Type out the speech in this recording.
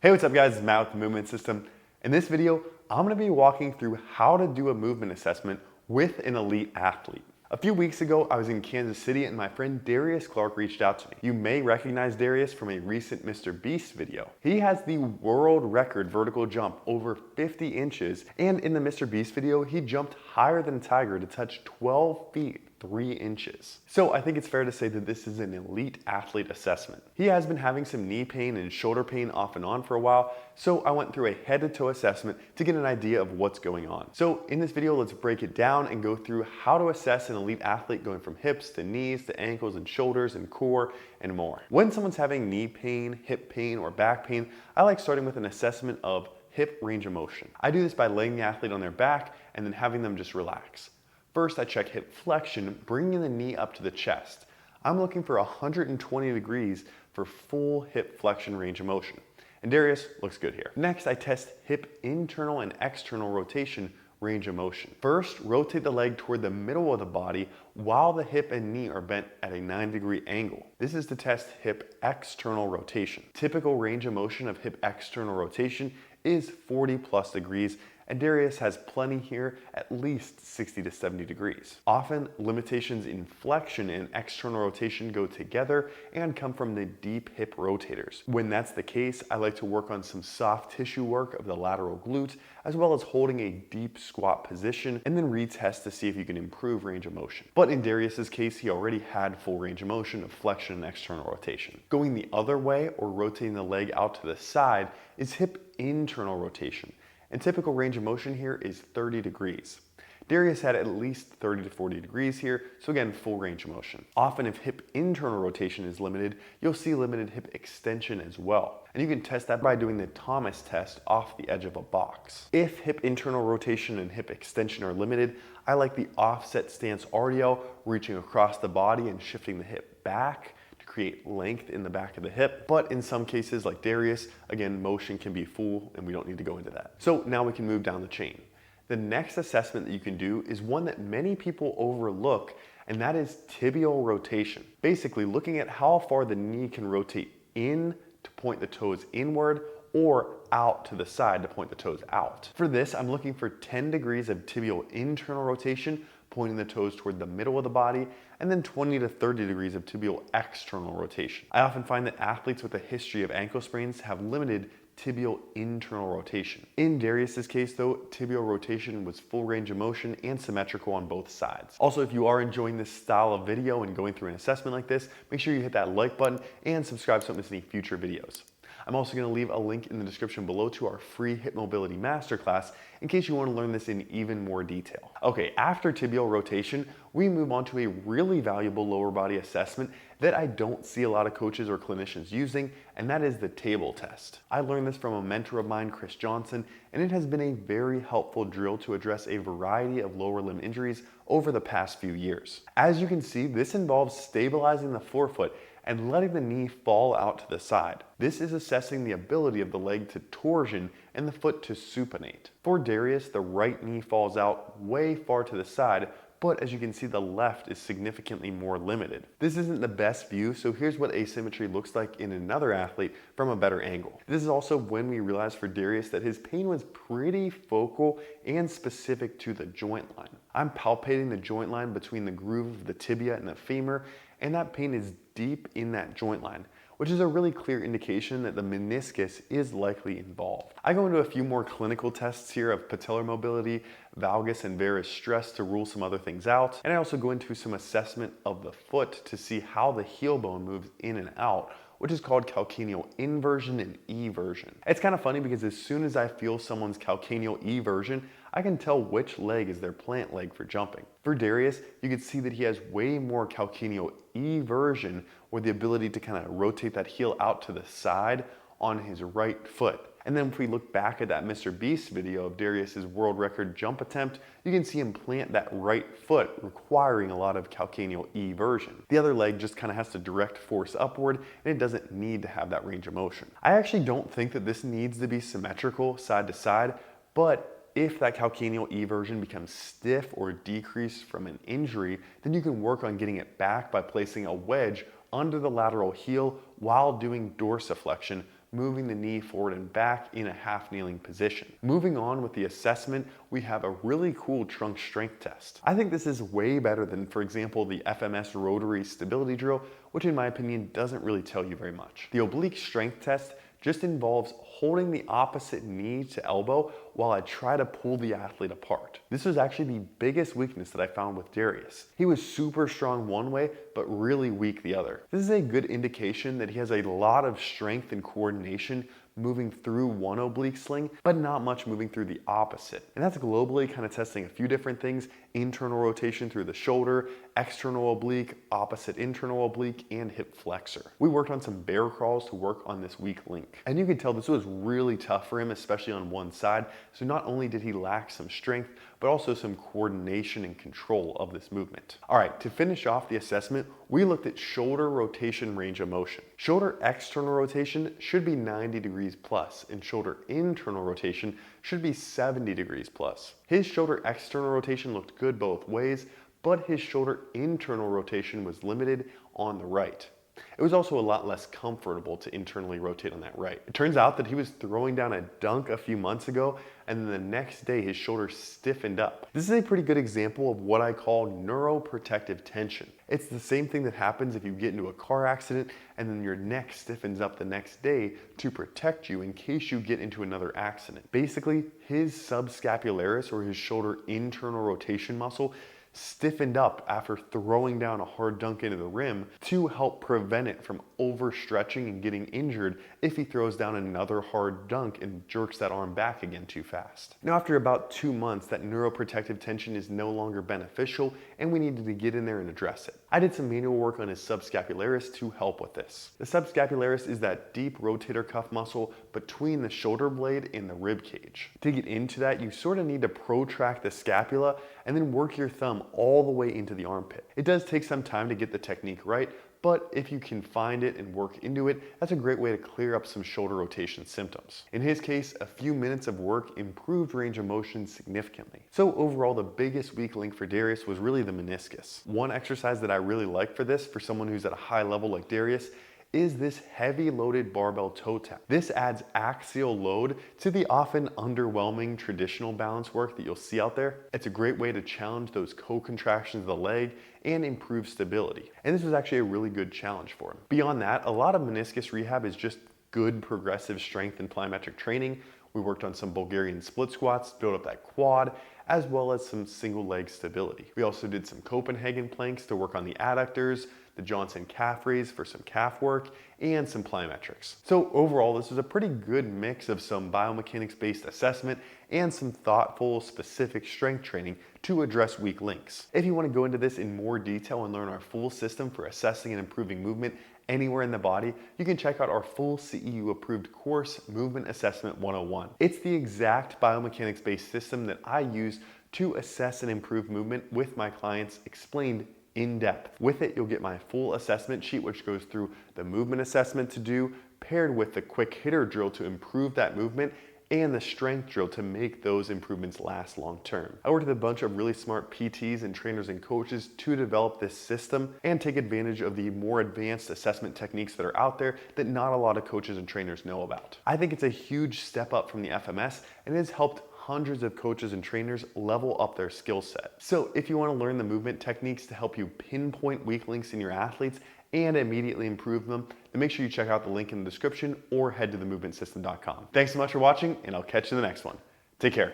Hey, what's up guys? It's Matt with the Movement System. In this video, I'm going to be walking through how to do a movement assessment with an elite athlete. A few weeks ago, I was in Kansas City and my friend Darius Clark reached out to me. You may recognize Darius from a recent Mr. Beast video. He has the world record vertical jump over 50 inches, and in the Mr. Beast video, he jumped higher than Tiger to touch 12 feet 3 inches. So I think it's fair to say that this is an elite athlete assessment. He has been having some knee pain and shoulder pain off and on for a while, so I went through a head-to-toe assessment to get an idea of what's going on. So in this video, let's break it down and go through how to assess an elite athlete going from hips to knees to ankles and shoulders and core and more. When someone's having knee pain, hip pain, or back pain, I like starting with an assessment of hip range of motion. I do this by laying the athlete on their back and then having them just relax. First, I check hip flexion, bringing the knee up to the chest. I'm looking for 120 degrees for full hip flexion range of motion. And Darius looks good here. Next, I test hip internal and external rotation range of motion. First, rotate the leg toward the middle of the body while the hip and knee are bent at a 90-degree angle. This is to test hip external rotation. Typical range of motion of hip external rotation is 40+ degrees, and Darius has plenty here, at least 60 to 70 degrees. Often, limitations in flexion and external rotation go together and come from the deep hip rotators. When that's the case, I like to work on some soft tissue work of the lateral glutes, as well as holding a deep squat position, and then retest to see if you can improve range of motion. But in Darius's case, he already had full range of motion of flexion and external rotation. Going the other way, or rotating the leg out to the side, is hip internal rotation. And typical range of motion here is 30 degrees. Darius had at least 30 to 40 degrees here, so again, full range of motion. Often if hip internal rotation is limited, you'll see limited hip extension as well. And you can test that by doing the Thomas test off the edge of a box. If hip internal rotation and hip extension are limited, I like the offset stance RDL, reaching across the body and shifting the hip back to create length in the back of the hip. But in some cases like Darius, again, motion can be full and we don't need to go into that. So now we can move down the chain. The next assessment that you can do is one that many people overlook, and that is tibial rotation. Basically looking at how far the knee can rotate in to point the toes inward or out to the side to point the toes out. For this, I'm looking for 10 degrees of tibial internal rotation, pointing the toes toward the middle of the body, and then 20 to 30 degrees of tibial external rotation. I often find that athletes with a history of ankle sprains have limited tibial internal rotation. In Darius's case though, tibial rotation was full range of motion and symmetrical on both sides. Also, if you are enjoying this style of video and going through an assessment like this, make sure you hit that like button and subscribe so you don't miss any future videos. I'm also going to leave a link in the description below to our free hip mobility masterclass in case you want to learn this in even more detail. Okay, after tibial rotation, we move on to a really valuable lower body assessment that I don't see a lot of coaches or clinicians using, and that is the table test. I learned this from a mentor of mine, Chris Johnson, and it has been a very helpful drill to address a variety of lower limb injuries over the past few years. As you can see, this involves stabilizing the forefoot and letting the knee fall out to the side. This is assessing the ability of the leg to torsion and the foot to supinate. For Darius, the right knee falls out way far to the side, but as you can see, the left is significantly more limited. This isn't the best view, so here's what asymmetry looks like in another athlete from a better angle. This is also when we realized for Darius that his pain was pretty focal and specific to the joint line. I'm palpating the joint line between the groove of the tibia and the femur, and that pain is deep in that joint line, which is a really clear indication that the meniscus is likely involved. I go into a few more clinical tests here of patellar mobility, valgus and varus stress to rule some other things out, and I also go into some assessment of the foot to see how the heel bone moves in and out, which is called calcaneal inversion and eversion. It's kind of funny because as soon as I feel someone's calcaneal eversion, I can tell which leg is their plant leg for jumping. For Darius, you can see that he has way more calcaneal eversion, or the ability to kind of rotate that heel out to the side on his right foot. And then if we look back at that Mr. Beast video of Darius's world record jump attempt, you can see him plant that right foot, requiring a lot of calcaneal eversion. The other leg just kind of has to direct force upward, and it doesn't need to have that range of motion. I actually don't think that this needs to be symmetrical side to side, but if that calcaneal eversion becomes stiff or decreased from an injury, then you can work on getting it back by placing a wedge under the lateral heel while doing dorsiflexion moving the knee forward and back in a half kneeling position. Moving on with the assessment, we have a really cool trunk strength test. I think this is way better than, for example, the FMS rotary stability drill, which in my opinion doesn't really tell you very much. The oblique strength test just involves holding the opposite knee to elbow while I try to pull the athlete apart. This was actually the biggest weakness that I found with Darius. He was super strong one way, but really weak the other. This is a good indication that he has a lot of strength and coordination moving through one oblique sling, but not much moving through the opposite. And that's globally kind of testing a few different things: internal rotation through the shoulder, external oblique, opposite internal oblique, and hip flexor. We worked on some bear crawls to work on this weak link. And you can tell this was really tough for him, especially on one side. So not only did he lack some strength, but also some coordination and control of this movement. All right, to finish off the assessment, we looked at shoulder rotation range of motion. Shoulder external rotation should be 90 degrees plus, and shoulder internal rotation should be 70 degrees plus. His shoulder external rotation looked good both ways, but his shoulder internal rotation was limited on the right. It was also a lot less comfortable to internally rotate on that right. It turns out that he was throwing down a dunk a few months ago, and then the next day his shoulder stiffened up. This is a pretty good example of what I call neuroprotective tension. It's the same thing that happens if you get into a car accident and then your neck stiffens up the next day to protect you in case you get into another accident. Basically, his subscapularis, or his shoulder internal rotation muscle, stiffened up after throwing down a hard dunk into the rim to help prevent it from overstretching and getting injured if he throws down another hard dunk and jerks that arm back again too fast. Now, after about 2 months, that neuroprotective tension is no longer beneficial and we needed to get in there and address it. I did some manual work on his subscapularis to help with this. The subscapularis is that deep rotator cuff muscle between the shoulder blade and the rib cage. To get into that, you sort of need to protract the scapula and then work your thumb all the way into the armpit. It does take some time to get the technique right, but if you can find it and work into it, that's a great way to clear up some shoulder rotation symptoms. In his case, a few minutes of work improved range of motion significantly. So overall, the biggest weak link for Darius was really the meniscus. One exercise that I really like for this, for someone who's at a high level like Darius, is this heavy loaded barbell toe tap. This adds axial load to the often underwhelming traditional balance work that you'll see out there. It's a great way to challenge those co-contractions of the leg and improve stability. And this was actually a really good challenge for him. Beyond that, a lot of meniscus rehab is just good progressive strength and plyometric training. We worked on some Bulgarian split squats, built up that quad, as well as some single leg stability. We also did some Copenhagen planks to work on the adductors, the Johnson calf raise for some calf work, and some plyometrics. So overall, this was a pretty good mix of some biomechanics-based assessment and some thoughtful, specific strength training to address weak links. If you want to go into this in more detail and learn our full system for assessing and improving movement anywhere in the body, you can check out our full CEU approved course, Movement Assessment 101. It's the exact biomechanics-based system that I use to assess and improve movement with my clients, explained in depth. With it, you'll get my full assessment sheet, which goes through the movement assessment to do, paired with the quick hitter drill to improve that movement, and the strength drill to make those improvements last long term. I worked with a bunch of really smart PTs and trainers and coaches to develop this system and take advantage of the more advanced assessment techniques that are out there that not a lot of coaches and trainers know about. I think it's a huge step up from the FMS and has helped hundreds of coaches and trainers level up their skill set. So if you want to learn the movement techniques to help you pinpoint weak links in your athletes and immediately improve them, then make sure you check out the link in the description or head to themovementsystem.com. Thanks so much for watching, and I'll catch you in the next one. Take care.